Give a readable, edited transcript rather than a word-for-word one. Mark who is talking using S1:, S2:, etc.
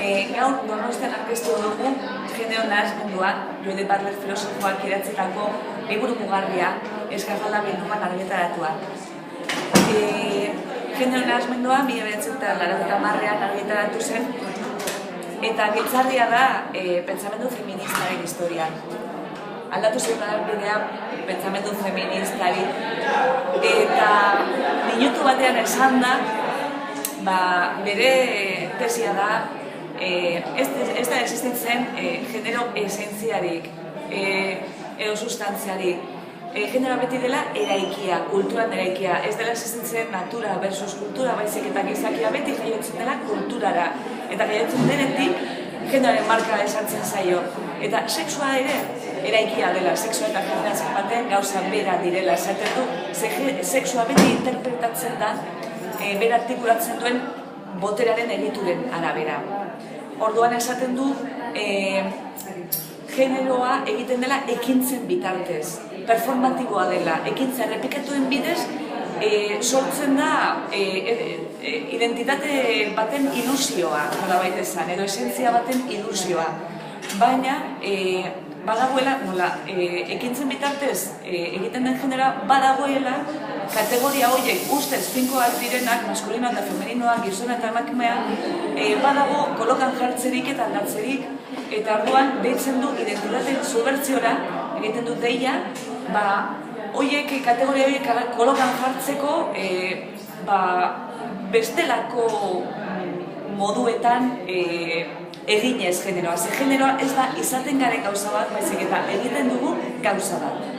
S1: Gaur Donostian aurkeztu dugu genero nahasmendua, Judith Butler filosofoak idatzetako liburu mugarria, Eskafalda bilduman argitaratua. Genero nahasmendua 1980an argitaratu zen, eta giltzarria da pentsamendu feministaren historian. Aldatu zen bidea pentsamendu feministari, eta minutu batean esan da, bere tesia da, ez da existitzen genero esentziarik, edo sustantziarik. Genero beti dela eraikia, kulturan eraikia, ez dela existitzen natura versus kultura, baizik eta gizakia beti jaiotzen dela kulturara. Eta jaiotzen denetik, generoaren marka esartzen zaio. Eta sexua ere eraikia dela, sexua eta generazioa baten gauza bera direla. Esaten du, sexua beti interpretatzen da, bera artikulatzen duen boteraren egituren arabera. Orduan esaten du, generoa egiten dela ekintzen bitartez, performatiboa dela, ekintza errepikatuen bidez, sortzen da identitate baten ilusioa, nolabait esan, edo esentzia baten ilusioa. Baina, badagoela, ekintzen bitartez egiten den genera, badagoela kategoria horiek ustez finkoak direnak, maskulinoa eta femeninoa, gizona eta emakumea, badago kolokan jartzerik eta aldatzerik, eta orduan deitzen du identitate subertziora, egiten du deia, kategoria horiek kolokan jartzeko bestelako moduetan eginez generoa. Ze generoa ez da izaten garen gauza bat, baizik eta egiten dugu gauza bat.